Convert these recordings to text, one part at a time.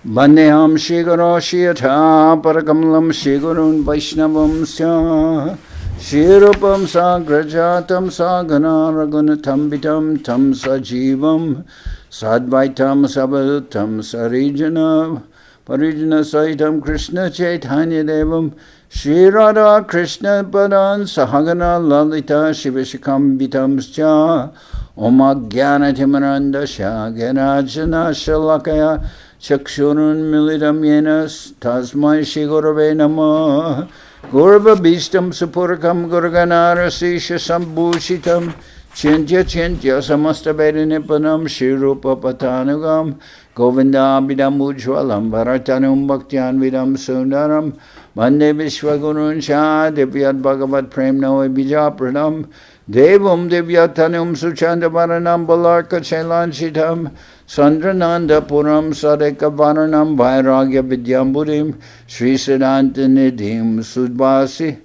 Bandeham Shri Guru Shiyatha Parakamalam Shri Gurun Vaishnavam Sya Shri Rupam Sagrajatam Sagana Ragunatam Vitam Tam Sajivam Sadvaitam Sabadutam Sarijana Parijana Saitam Krishna Chaitanya Devam Shri Radha Krishna Padan Sahagana Lalita Shivashikam Vitam Sya Om Ajnana Timaranda Shagarajana Shalakaya Chakshurun Militam Yenas Tasmai Shri Gurave Namah Gurva Bhistam Supurkam Gurganara Sisha Sambhushitam Chintya Chintya Samasta Vedanipanam Shri Rupa Patanugam Govinda Abhidam Ujwalam Bharatanum Bhaktian Vidam Sundaram Mande Vishwagurun Shah Divyat Bhagavat Prem Noe Bijapranam Devam Divyatanum Suchanda Varanam Balarka Chailanshitam Sandrananda Puram Sadeka Varanam Vairagya Vidyamburim Sri Siddhanta Nidhim Sudbasi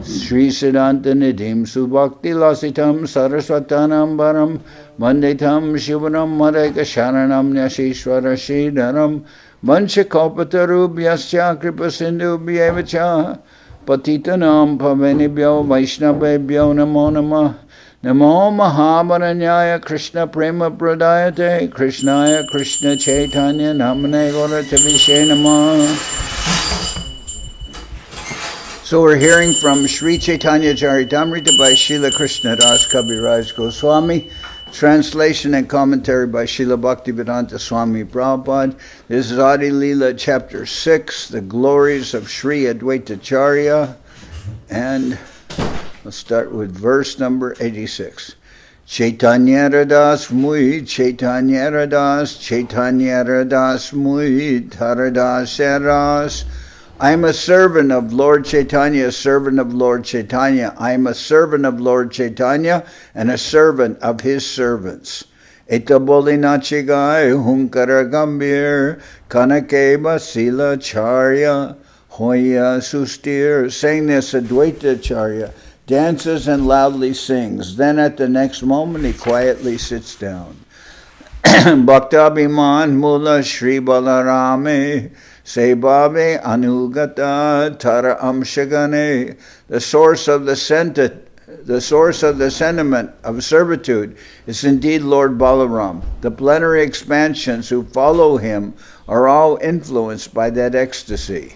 Sri Siddhanta Nidhim Subhakti Lasitam Saraswatanam Varam Manditam Shivanam Madeka Sharanam Nyashishwara Sridharam Vanchakalpatarubhyascha Kripasindhubhyevacha Patitanam Pavanibhyo Vaishnavebhyo Namo Namah Namo Mahavaranyaya Krishna Prema Pradayate Krishnaya Krishna Chaitanya Namane Gauratavishe Namah. So we're hearing from Sri Chaitanya Charitamrita by Srila Krishnadas Kaviraj Goswami. Translation and commentary by Srila Bhaktivedanta Swami Prabhupad. This is Adi-lila chapter 6, the glories of Sri Adwaita Acharya. And let's start with verse number 86. Chaitanya Radas Mui, Chaitanya Radas, Chaitanya Radas Mui, Taradas Eras. I am a servant of Lord Chaitanya, a servant of Lord Chaitanya. I am a servant of Lord Chaitanya and a servant of his servants. Eta bolinachigai hunkara gambir kanakeba sila charya hoya sustir. Saying this, Adwaita Acharya dances and loudly sings. Then at the next moment he quietly sits down. Bhaktabhiman mula Shri Balarame Sebave Anugata Tara Amshagane. The source of the sentiment of servitude is indeed Lord Balaram. The plenary expansions who follow him are all influenced by that ecstasy.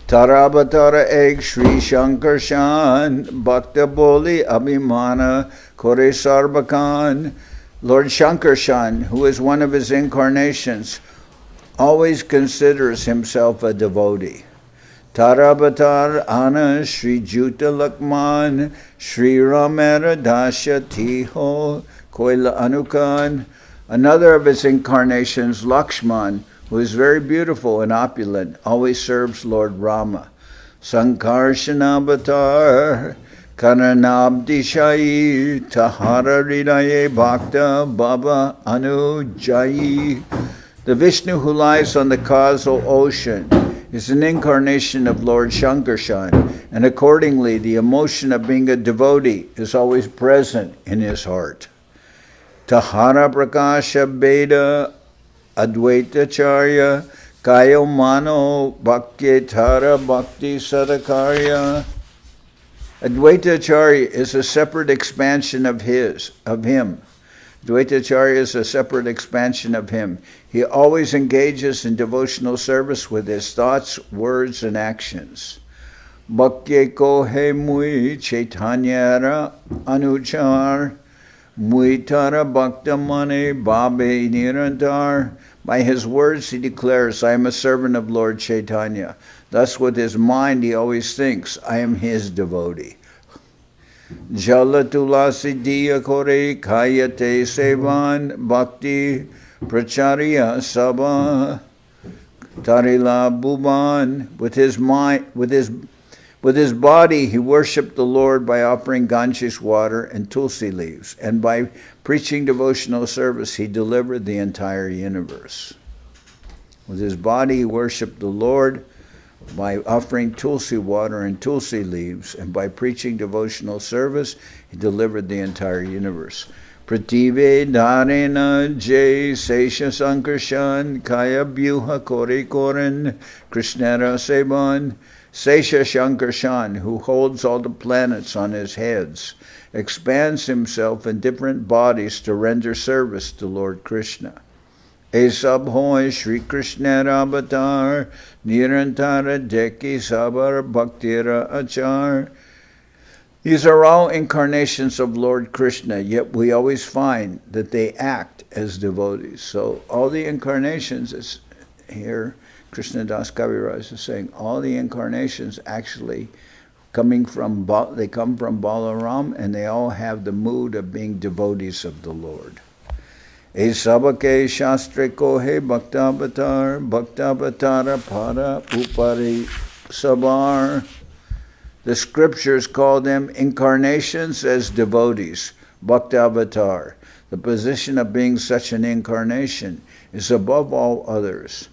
Tarabatara Egg Sri Shankarshan Bhakta Boli Abhimana Kore Sarbakan. Lord Shankarshan, who is one of his incarnations, always considers himself a devotee. Tarabatar Ana Sri Juta Lakman Sri Ramera Dasya Tiho Koila Anukan. Another of his incarnations, Lakshman, who is very beautiful and opulent, always serves Lord Rama. Sankarshanavatar Karanabdi Shai Tahara Ridaye Bhakta Baba Anu Jayi. The Vishnu who lies on the causal ocean is an incarnation of Lord Shankarshan, and accordingly the emotion of being a devotee is always present in his heart. Tahara Prakasha Beda Adwaita Acharya Kayo Mano Bhakyetara Bhakti Sadakarya. Adwaita Acharya is a separate expansion of him. Adwaita Acharya is a separate expansion of him. He always engages in devotional service with his thoughts, words, and actions. Bhakye kohe mui Chaitanyara anuchar muitara bhaktamane babe nirantar. By his words he declares, I am a servant of Lord Chaitanya. Thus with his mind he always thinks, I am his devotee. Jala tulasi diya kore kayate sevan bhakti pracharya sabha tarila bhuban. With his body he worshipped the Lord by offering ganges water and tulsi leaves, and by preaching devotional service he delivered the entire universe. With his body he worshipped the Lord by offering tulsi water and tulsi leaves, and by preaching devotional service he delivered the entire universe. Prative Dharena Jay Sesha Sankarshan Kaya Byuha Kore Koran Krishnara Sevan Sesha Shankarshan, who holds all the planets on his heads, expands himself in different bodies to render service to Lord Krishna. Esab hoy Sri Krishna Avatar Nirantara Deki Sabar Bhaktira Achar. These are all incarnations of Lord Krishna, yet we always find that they act as devotees. So all the incarnations, is here Krishnadas Kaviraj is saying, all the incarnations actually come from Balaram, and they all have the mood of being devotees of the Lord. E sabake shastre kohe bhaktavatar, bhaktavatara para upari sabar. The scriptures call them incarnations as devotees, Bhaktavatar. The position of being such an incarnation is above all others.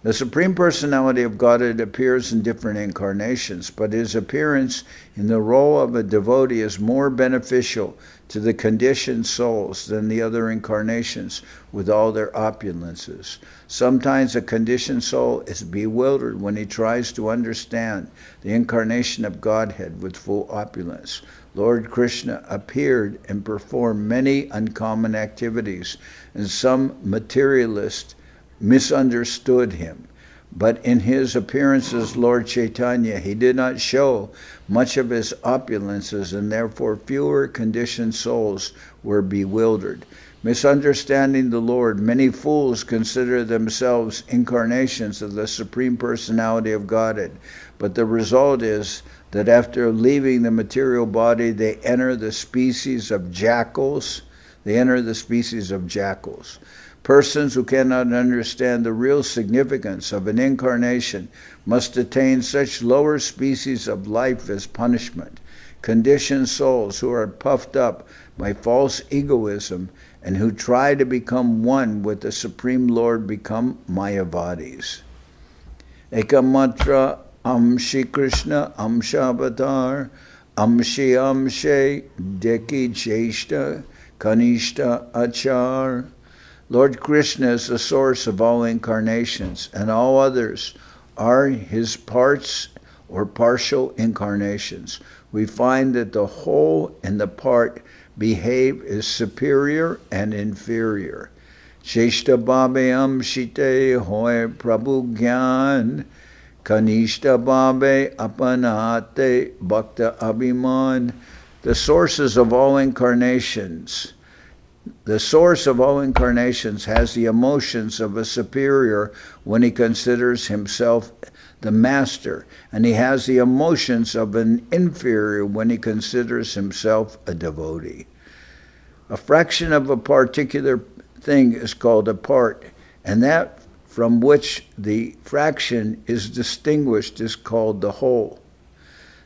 The Supreme Personality of Godhead appears in different incarnations, but his appearance in the role of a devotee is more beneficial to the conditioned souls than the other incarnations with all their opulences. Sometimes a conditioned soul is bewildered when he tries to understand the incarnation of Godhead with full opulence. Lord Krishna appeared and performed many uncommon activities, and some materialists misunderstood him. But in his appearance as Lord Chaitanya, he did not show much of his opulences, and therefore fewer conditioned souls were bewildered. Misunderstanding the Lord, many fools consider themselves incarnations of the Supreme Personality of Godhead, but the result is that after leaving the material body, they enter the species of jackals. Persons who cannot understand the real significance of an incarnation must attain such lower species of life as punishment. Conditioned souls who are puffed up by false egoism and who try to become one with the Supreme Lord become Mayavadis. Ekamatra Amshi Krishna Amshavatar Amshi Amshe Deki Jeshta Kanishta Achar. Lord Krishna is the source of all incarnations, and all others are his parts or partial incarnations. We find that the whole and the part behave as superior and inferior. Sheshta Bhabe Amshite Hoy Prabhu Gyan Kanishta Bhabe Apanate Bhakta Abhiman. The sources of all incarnations. The source of all incarnations has the emotions of a superior when he considers himself the master, and he has the emotions of an inferior when he considers himself a devotee. A fraction of a particular thing is called a part, and that from which the fraction is distinguished is called the whole.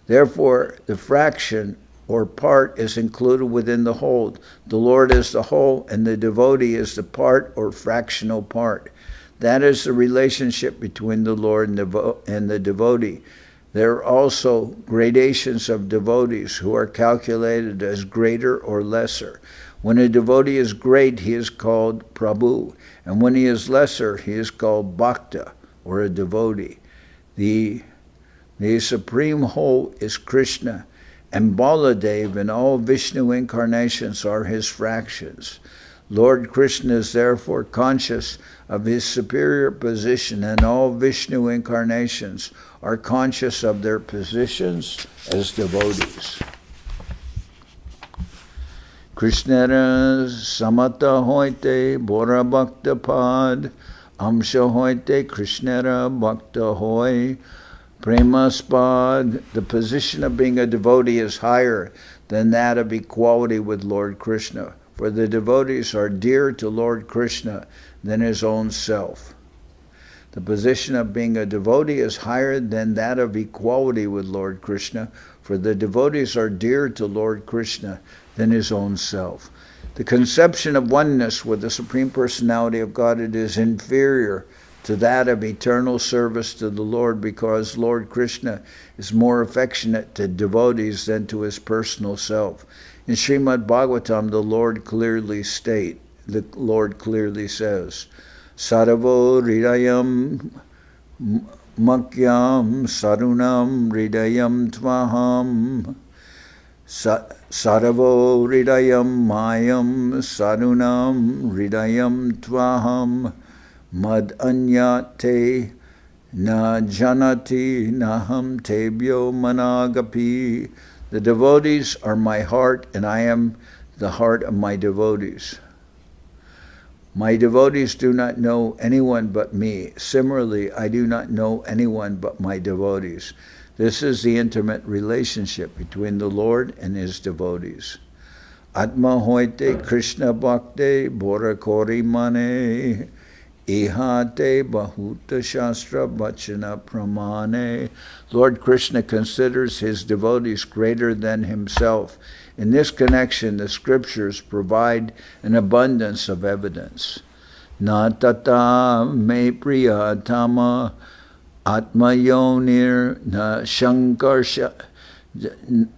Therefore, the fraction or part is included within the whole. The Lord is the whole, and the devotee is the part or fractional part. That is the relationship between the Lord and the devotee. There are also gradations of devotees who are calculated as greater or lesser. When a devotee is great, he is called Prabhu, and when he is lesser, he is called Bhakta, or a devotee. The supreme whole is Krishna, and Baladev and all Vishnu incarnations are his fractions. Lord Krishna is therefore conscious of his superior position, and all Vishnu incarnations are conscious of their positions as devotees. Krishnara samata hoite bora bhakta pad, amsha hoite Krishnara bhakta hoy. Premaspad, the position of being a devotee is higher than that of equality with Lord Krishna, for the devotees are dearer to Lord Krishna than his own self. The position of being a devotee is higher than that of equality with Lord Krishna, for the devotees are dearer to Lord Krishna than his own self. The conception of oneness with the Supreme Personality of Godhead is inferior to that of eternal service to the Lord, because Lord Krishna is more affectionate to devotees than to his personal self. In Srimad Bhagavatam, the Lord clearly says, Saravo Hridayam Makyam Sarunam Hridayam Tvaham Saravo Hridayam Mayam Sarunam Hridayam Tvaham Mad Anyate Na Janati Naham Tebyo Managapi. The devotees are my heart, and I am the heart of my devotees. My devotees do not know anyone but me. Similarly, I do not know anyone but my devotees. This is the intimate relationship between the Lord and his devotees. Atma hoite Krishna bhakte bora kori mane ihate bahuta shastra bachana pramane. Lord Krishna considers his devotees greater than himself. In this connection, the scriptures provide an abundance of evidence. Na tata me priyatama atmayonir na shankarsha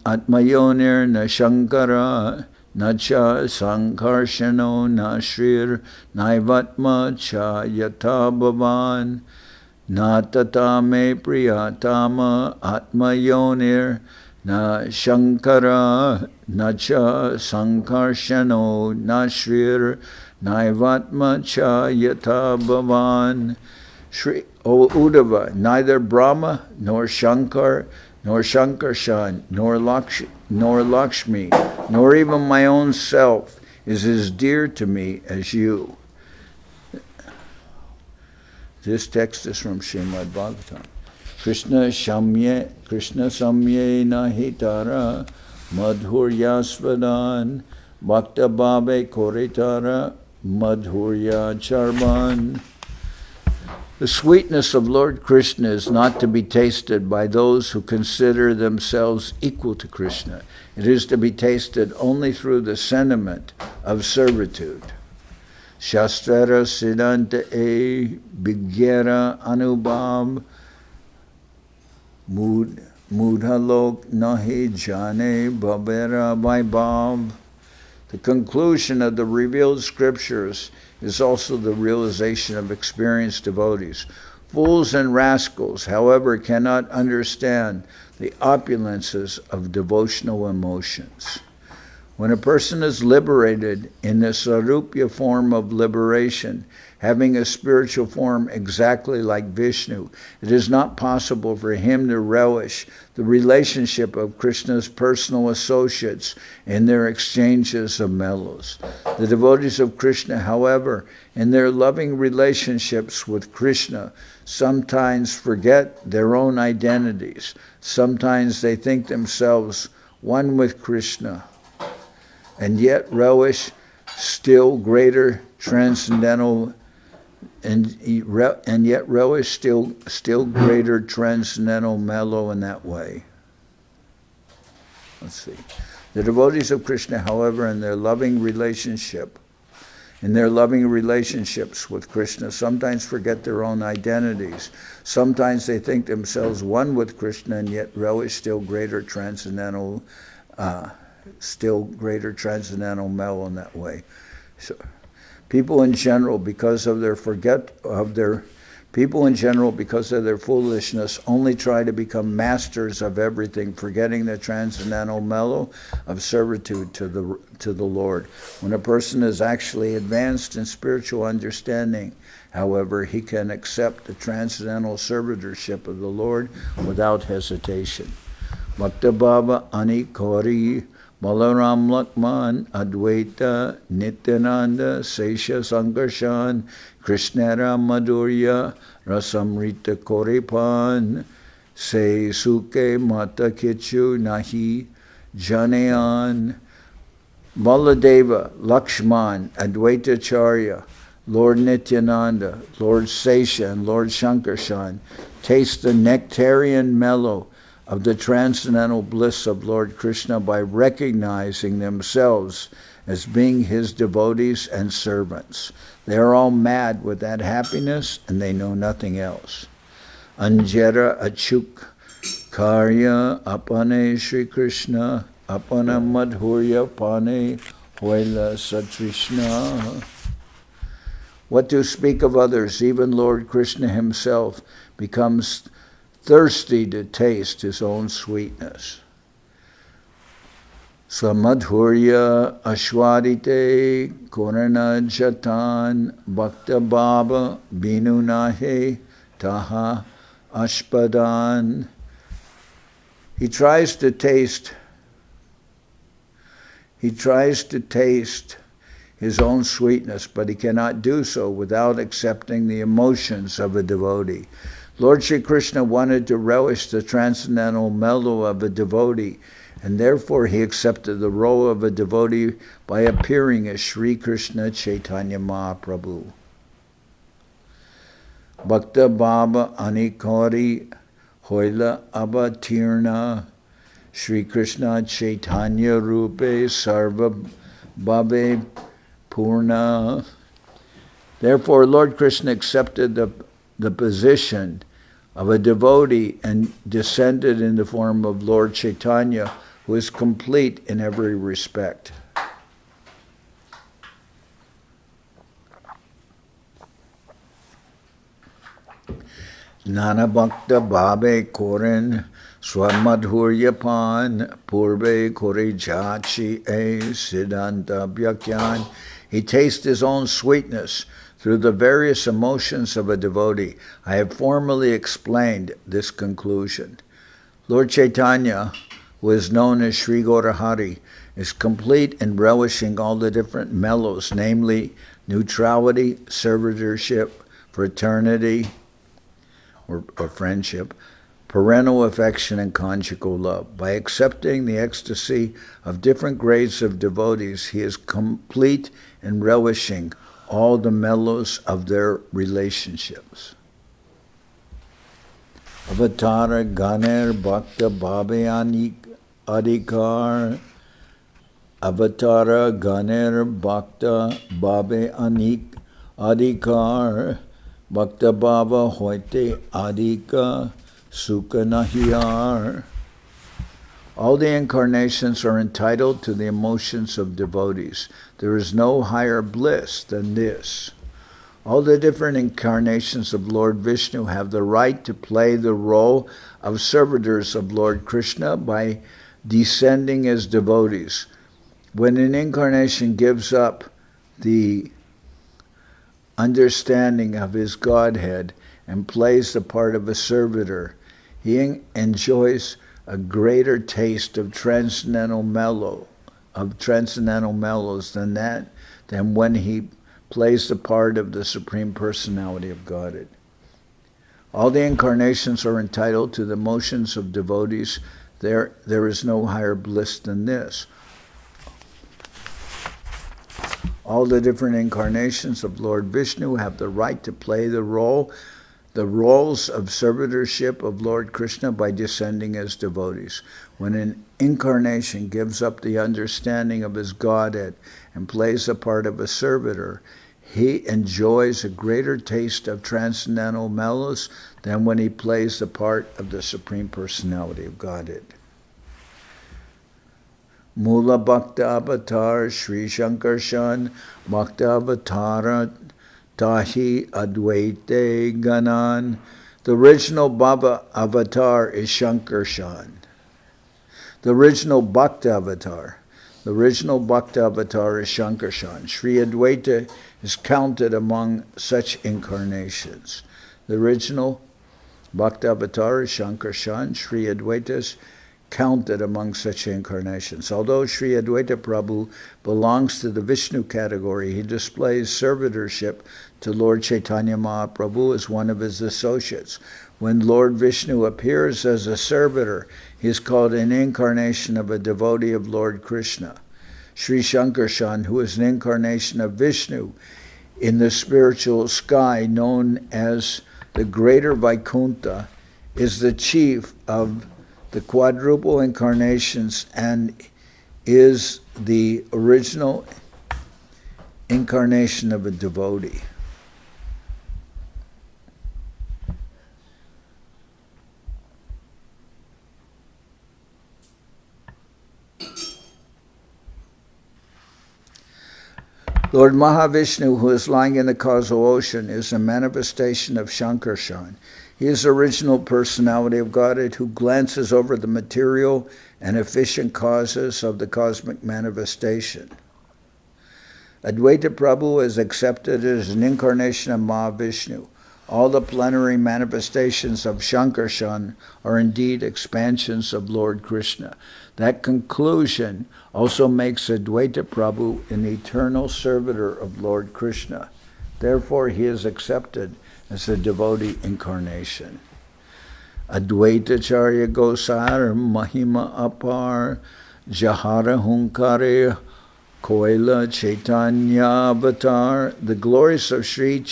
atmayonir na shankara na cha sankarshano na shrir naivatma cha yata bhavan. Na tata me priyatama atmayonir na shankara na cha sankarshano na shrir naivatma cha yata bhavan. O Uddhava, neither Brahma nor Shankar nor Shankarshan nor Lakshmi nor even my own self is as dear to me as you. This text is from Srimad Bhagavatam. Krishna samye nahitara madhuryasvadan bhakta bhave koritara madhurya charban. The sweetness of Lord Krishna is not to be tasted by those who consider themselves equal to Krishna. It is to be tasted only through the sentiment of servitude. Shastrara siddhanta e bigyara anubhav mudhalok nahi jane bhavera vaibhav. The conclusion of the revealed scriptures is also the realization of experienced devotees. Fools and rascals, however, cannot understand the opulences of devotional emotions. When a person is liberated in the Sarupya form of liberation, having a spiritual form exactly like Vishnu, it is not possible for him to relish the relationship of Krishna's personal associates in their exchanges of mellows. The devotees of Krishna, however, in their loving relationships with Krishna, sometimes forget their own identities. Sometimes they think themselves one with Krishna, and yet relish still greater transcendental still greater transcendental mellow in that way. Let's see. The devotees of Krishna, however, in their loving relationships with Krishna, sometimes forget their own identities. Sometimes they think themselves one with Krishna and yet relish still greater transcendental mellow in that way. So, people in general, because of their foolishness, only try to become masters of everything, forgetting the transcendental mellow of servitude to the Lord. When a person is actually advanced in spiritual understanding, however, he can accept the transcendental servitorship of the Lord without hesitation. Bhakta Bhava Ani Kori Balaram Lakman Adwaita Nityananda Sesha Sankarshan Krishnara Madhurya Rasamrita Koripan Se Suke Mata Kichu Nahi Janayan. Baladeva, Lakshman, Adwaita Acharya, Lord Nityananda, Lord Sesha, and Lord Shankarshan taste the nectarian mellow of the transcendental bliss of Lord Krishna by recognizing themselves as being his devotees and servants. They are all mad with that happiness, and they know nothing else. Anjara Achuk Karya Apane Sri Krishna apana madhurya pane hoila satrishna. What to speak of others, even Lord Krishna himself becomes thirsty to taste his own sweetness. Samadhurya ashwadite korana jatan bhakta baba binu nahe taha ashpadan. He tries to taste his own sweetness, but he cannot do so without accepting the emotions of a devotee. Lord Sri Krishna wanted to relish the transcendental mellow of a devotee, and therefore he accepted the role of a devotee by appearing as Sri Krishna Chaitanya Mahaprabhu. Bhakta Baba Anikari Hoila Avatirna Sri Krishna Chaitanya Rupe Sarva Bhave Purna. Therefore, Lord Krishna accepted the position of a devotee and descended in the form of Lord Chaitanya, who is complete in every respect. Nana Bhakta Bhabe Koren Swamadhurya Pan Purve Kore Jachi E Siddhanta Bhyakyan. He tastes his own sweetness through the various emotions of a devotee. I have formally explained this conclusion. Lord Chaitanya, who is known as Sri Gaurahari, is complete in relishing all the different mellows, namely neutrality, servitorship, fraternity, or friendship, parental affection, and conjugal love. By accepting the ecstasy of different grades of devotees, he is complete in relishing all the mellows of their relationships. Avatara Ganer Bhakta Bhabayani Adhikar. Avatara Ganer Bhakta Bhabayani Adhikar. Bhakta Bhava Hoite Adhika Sukha Nahiyar. All the incarnations are entitled to the emotions of devotees. There is no higher bliss than this. All the different incarnations of Lord Vishnu have the right to play the role of servitors of Lord Krishna by descending as devotees. When an incarnation gives up the understanding of his Godhead and plays the part of a servitor, he enjoys a greater taste of transcendental mellows than when he plays the part of the Supreme Personality of Godhead. All the incarnations are entitled to the emotions of devotees. There is no higher bliss than this. All the different incarnations of Lord Vishnu have the right to play the roles of servitorship of Lord Krishna by descending as devotees. When an incarnation gives up the understanding of his Godhead and plays the part of a servitor, he enjoys a greater taste of transcendental mellows than when he plays the part of the Supreme Personality of Godhead. Mula Bhakta Avatar Sri Shankarshan Bhakta Avatara Tahi Adwaite Ganan. The original Bhava avatar is Shankarshan. The original Bhakta avatar is Shankarshan. Sri Adwaita is counted among such incarnations. The original Bhakta avatar is Shankarshan. Sri Adwaita is counted among such incarnations. Although Sri Adwaita Prabhu belongs to the Vishnu category, he displays servitorship to Lord Chaitanya Mahaprabhu as one of his associates. When Lord Vishnu appears as a servitor, he is called an incarnation of a devotee of Lord Krishna. Sri Shankarshan, who is an incarnation of Vishnu in the spiritual sky known as the Greater Vaikuntha, is the chief of the quadruple incarnations and is the original incarnation of a devotee. Lord Maha-Vishnu, who is lying in the causal ocean, is a manifestation of Shankarshan. He is the original personality of Godhead who glances over the material and efficient causes of the cosmic manifestation. Advaita Prabhu is accepted as an incarnation of Maha-Vishnu. All the plenary manifestations of Shankarshan are indeed expansions of Lord Krishna. That conclusion also makes Advaita Prabhu an eternal servitor of Lord Krishna. Therefore, he is accepted as a devotee incarnation. Adwaita Acharya Gosar Mahima Apar Jahara Hunkare Koila Chaitanya Avatar. The glories of Sri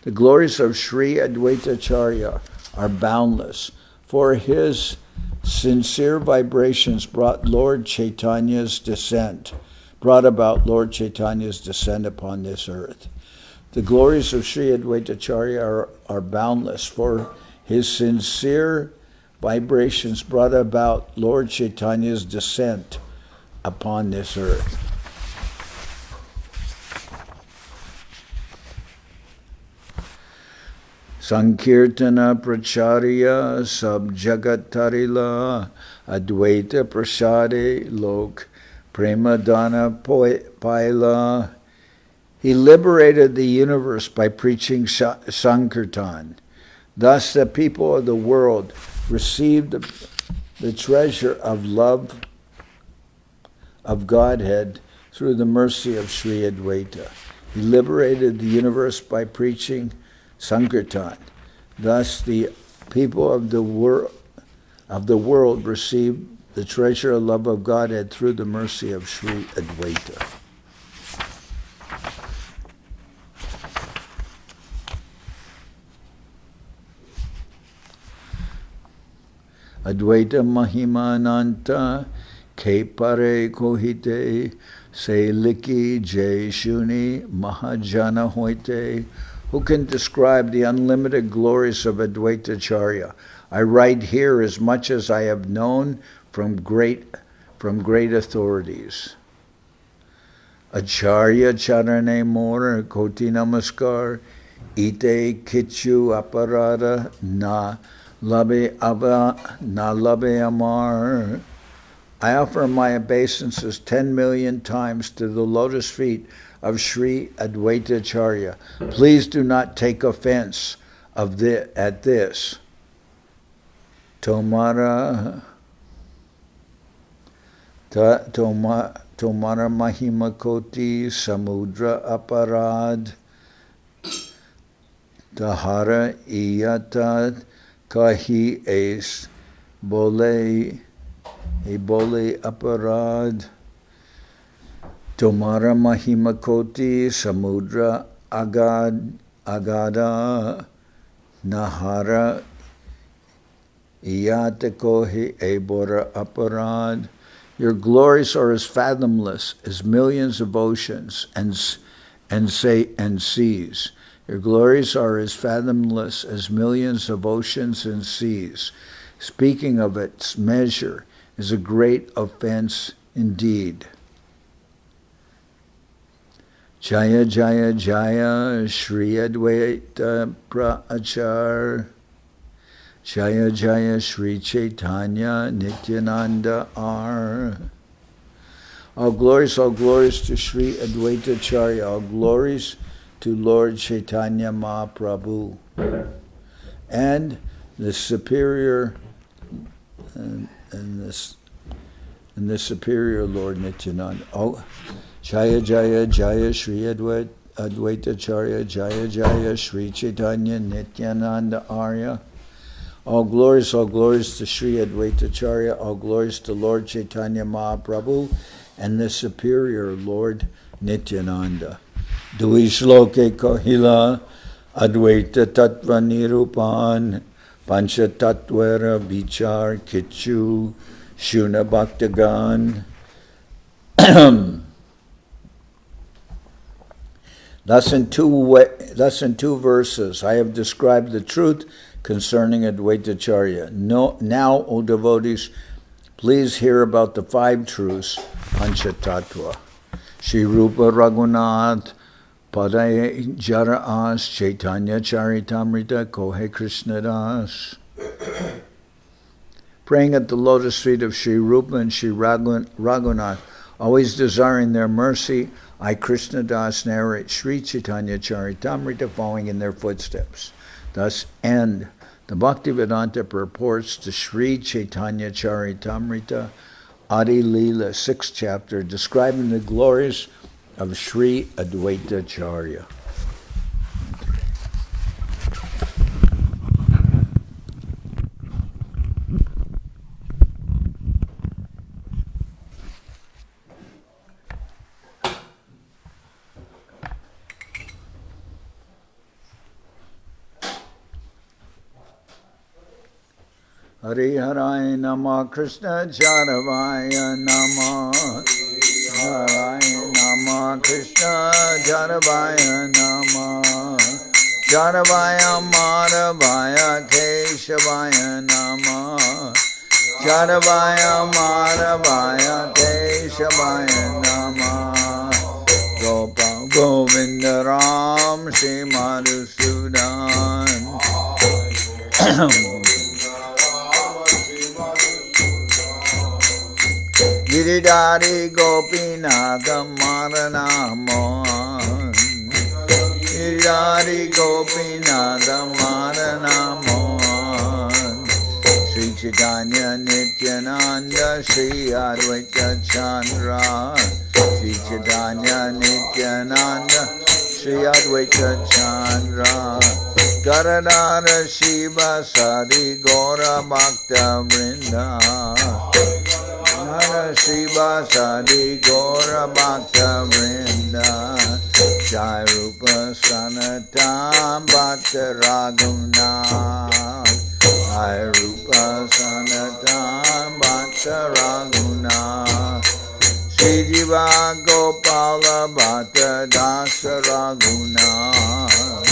Adwaita Acharya are boundless, for his sincere vibrations brought about Lord Chaitanya's descent upon this earth. The glories of Sri Adwaita Acharya are boundless, for his sincere vibrations brought about Lord Chaitanya's descent upon this earth. Sankirtana Pracharya Sab Jagat-tarila Advaita Prasade Lok Premadana Paila. He liberated the universe by preaching Sankirtan. Thus the people of the world received the treasure of love of Godhead through the mercy of Sri Adwaita. He liberated the universe by preaching Sankirtan. Thus the people of the world received the treasure of love of Godhead through the mercy of Sri Adwaita. Advaita Mahima Ananta Ke Pare Kohite Se Liki Jai Shuni Mahajana Hoite. Who can describe the unlimited glories of Adwaita Acharya? I write here as much as I have known from great authorities. Acharya Charane Mor Koti Namaskar Ite Kichu Aparada Na Labe Amar. I offer my obeisances 10 million times to the lotus feet of Sri Adwaita Acharya. Please do not take offense at this. Tomara Mahima Koti Samudra Aparad Tahara Iyata Kahi Es Bole Aparad Tomara Mahima Koti Samudra Agada Nahara Iyatakohi Ebora Aparad. Your glories are as fathomless as millions of oceans and seas. Your glories are as fathomless as millions of oceans and seas. Speaking of its measure is a great offense indeed. Jaya Jaya Jaya Sri Adwaita Acharya. Jaya Jaya Sri Chaitanya Nityananda R. All glories to Sri Adwaita Acharya. All glories to Lord Chaitanya Mahaprabhu and the superior and the superior Lord Nityananda. Oh, Jaya Jaya Jaya Sri Adwaita Acharya. Jaya Jaya Sri Chaitanya Nityananda Arya. All glories to Sri Adwaita Acharya. All glories to Lord Chaitanya Mahaprabhu and the superior Lord Nityananda. Dui shloke kahila Advaita Tattva Nirupan Pancha Tattvara Vichar Kichu Shuna Bhaktagan. Thus in two verses I have described the truth concerning Adwaita Acharya. Now, O devotees, please hear about the 5 truths, Pancha Tattva. Shri Rupa Raghunath Padaye Jara As Chaitanya Charitamrita Kohe Krishnadas. Praying at the lotus feet of Shri Rupa and Shri Raghunath, always desiring their mercy, I Krishnadas narrate Sri Chaitanya Charitamrita following in their footsteps. Thus end the Bhaktivedanta purports to Sri Chaitanya Charitamrita, Adi-lila, 6th chapter, describing the glories of Sri Adwaita Acharya. Hari Harai Nama Krishna Jaravaya Nama Harai Nama Krishna Jaravaya Nama Jaravaya Madhavaya Keshavaya Nama Jaravaya Madhavaya Keshavaya Nama Gopal Govinda Ram Shri Madhusudan Giridhari Gopinatha Maranamon Giridhari Gopinatha Maranamon Sri Chaitanya Nityananda Sri Adwaita Acharya Sri Chaitanya Nityananda Sri Adwaita Acharya Garadhara Shiva Sadi Gora Bhakta Vrinda Shiva Sadi Gora Bhakta Vrinda Jai Rupa Sanatam Bhakta Raghunath Jai Rupa Sanatam Bhakta Raghunath Sri Jiva Gopala Bhakta Dasa Raghunath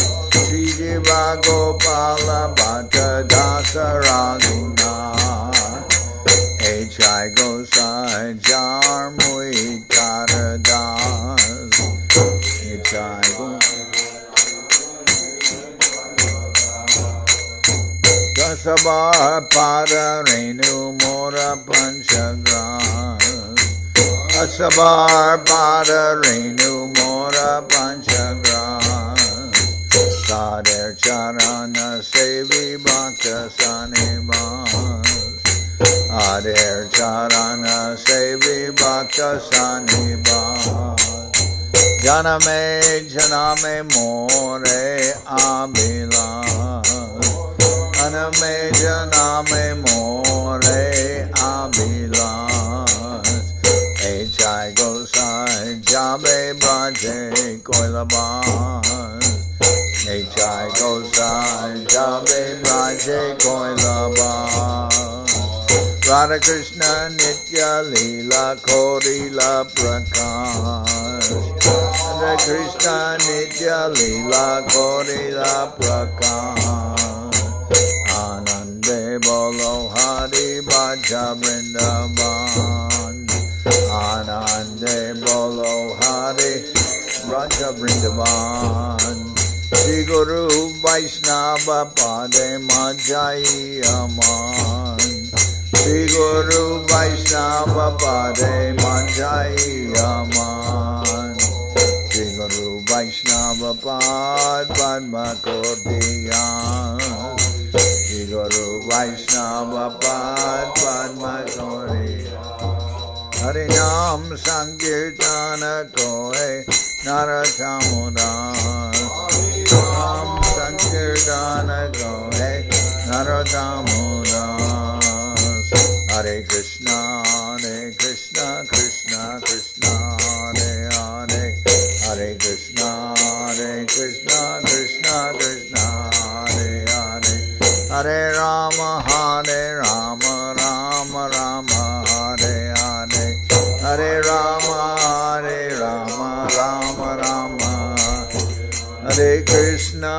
Sri Jiva Gopala Bhakta Dasa Raghunath Jai Gosai Jar Mui Taradas Jai Dasabar Pada Renu Mora Panchagras Dasabar Pada Renu Mora Panchagras Sader Charana Sevi Bhakta Sanibas Ader Charana Sevi Bhakta Sanibas Janame More Abhilas Aname Janame More Abhilas Echai Gosai Jabe Bhaje Koilabas Echai Gosai Jabe Bhaje Koilabas Radha Krishna Nitya Lila Korila Prakash Radha Krishna Nitya Lila Korila Prakash Anande Bolo Hari Bhaja Vrindavan Anande Bolo Hari Bhaja Vrindavan Shri Guru Vaishnava Pade Majai Aman Shri Guru Vaishnava Pade Manjai Aman Shri Guru Vaishnava Pad Padma Kordiyan Shri Guru Vaishnava Pad Padma Kordiyan Harinam Sankirtana Kohe Naratamudan Harinam Sankirtana Kohe Naratamudan Hare Krishna, Krishna Krishna, Hare Hare, Hare Krishna, Krishna Krishna, Hare Hare, Hare Rama, Rama Rama, Hare Hare, Hare Rama, Rama Rama, Hare Krishna,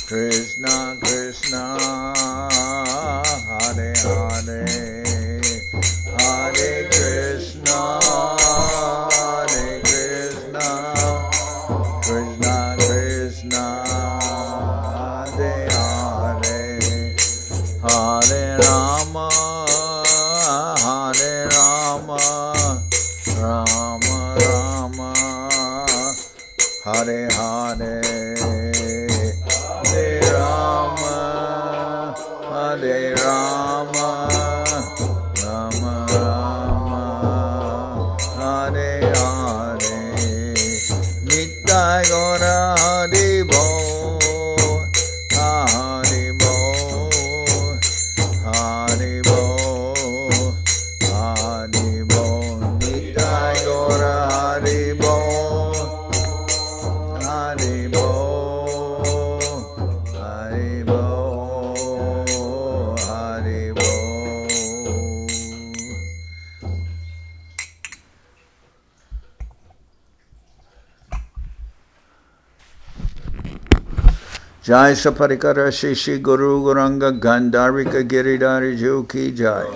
Krishna Krishna, Hare Hare, Hare Hare Hare, Hare Rama, Hare Rama, Rama Rama, Hare Hare, Nitai Gaura Hari Bo, Hari Bo, Hari Bo, Hari Bo, Nitai Gaura Hari Bo, Hari Bo, Hari Bo, Hari Bo. Jai Saparikara Shishi Guru Guranga Gandharika Giridhari Ju Ki Jai.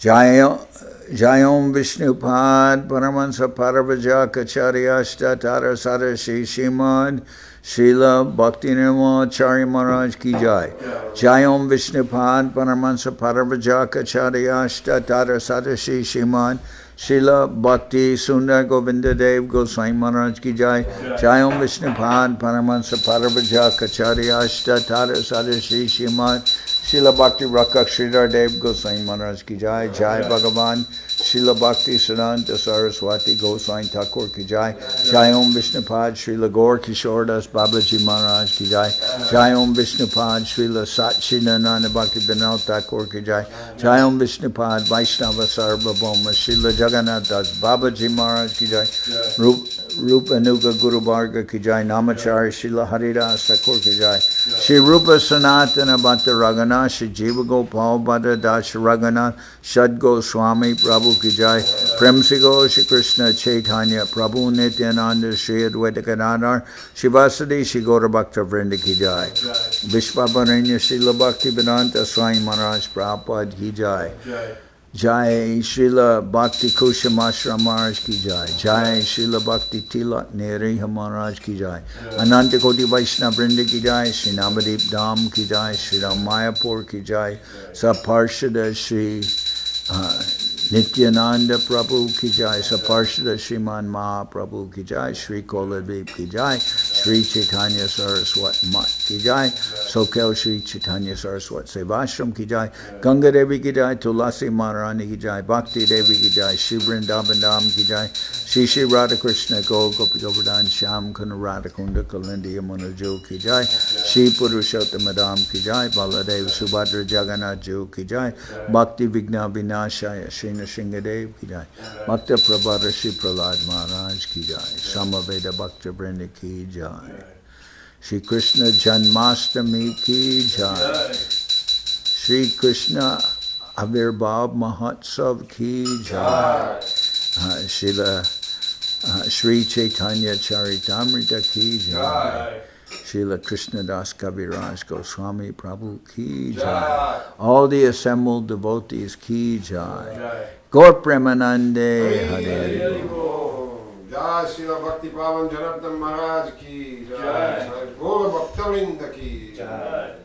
Jayom Vishnupad Paramahansa Paravaja Acharya Ashtatara Sadashi Shimad Srila Bhaktivedanta Acharya Maharaj Ki Jai. Jayom Vishnupad Paramahansa Paravaja Acharya Ashtatara Sadashi Shimad Srila Bhakti Sundar Govinda Dev Goswami Maharaj Ki Jai. Jayom Vishnupad Paramahansa Paravaja Acharya Ashtatara Sadashi Shimad Srila Bhakti Rakha Sridhar Dev Goswami Maharaj Ki Jai. Jai Bhagavan Srila Bhakti Siddhanta Saraswati Goswami Thakur Ki Jai. Jai Om Vishnupad Srila Gaur Kishoredas Babaji Maharaj Ki Jai. Jai Om Vishnupad Srila Satchidananda Bhaktivedanta Thakur Ki Jai. Jai Om Vishnupad Vaishnava Sarvabhauma Srila Jagannath Das Babaji Maharaj Ki Jai. Rupa Nuga Guru Varga Ki Jai. Namachari Srila Haridas Thakur Ki Jai. Shri Rupa Sanatana Bhatta Raghunath Shri Jiva Gopal Bhatta Das Raghunath Shad Goswami Prabhu Ki Jai. Prem Se Go Shri Krishna Chaitanya Prabhu Nityananda Sri Adwaita Acharya Shri Vasadi Shri Gaura Bhakta Vrinda Ki Jai. Vishwaparanya Srila Bhaktivedanta Swami Maharaj Prabhupad Ki Jai. Jai Srila Bhakti Kusham Ashram Maharaj Ki Jai. Jai Srila Bhakti Tilak Neriha Maharaj Ki Jai. Ananta Koti Vaishnava Vrinda Ki Jai. Shri Navadip Dham Ki Jai. Shri Ram Mayapur Ki Jai. Saparshada Shri Nityananda Prabhu Ki Jai. Saparshada Shriman Mahaprabhu Ki Jai. Shri Koladvip Ki Jai. Sri Chaitanya Saraswat Mat Ki Jai. Soquel Sri Chaitanya Saraswat Seva Ashram Ki Jai. Ganga Devi Ki Jai. Tulasi Maharani Ki Jai. Bhakti Devi Ki Jai. Shri Vrindavan Dham Ki Jai. Shri Shri Radha Krishna Go Gopi Govardhan Sham Kuna Radha Kunda Kalindi Yamuna Jo Ki Jai. Shri Purushottama Dham Ki Jai. Baladev Subhadra Jagannath Jo Ki Jai. Bhakti Vigna Vinashaya Shri Nrsingadev Ki Jai. Bhakta Prabhara Shri Prahlad Maharaj Ki Jai. Samaveda Bhakta Vrinda Ki Jai. Shri Krishna Janmastami Ki Jai. Shri Krishna Avirbhav Mahotsav Ki Jai. Sri Chaitanya Charitamrita Ki Jai. Srila Krishnadas Kaviraj Goswami Prabhu Ki Jai. All the assembled devotees Ki Jai. Gaur Premanande Hare. Jai Srila Bhakti Pavan Janardan Maharaj Ki Jai. Gaur Bhaktavinda Ki Jai.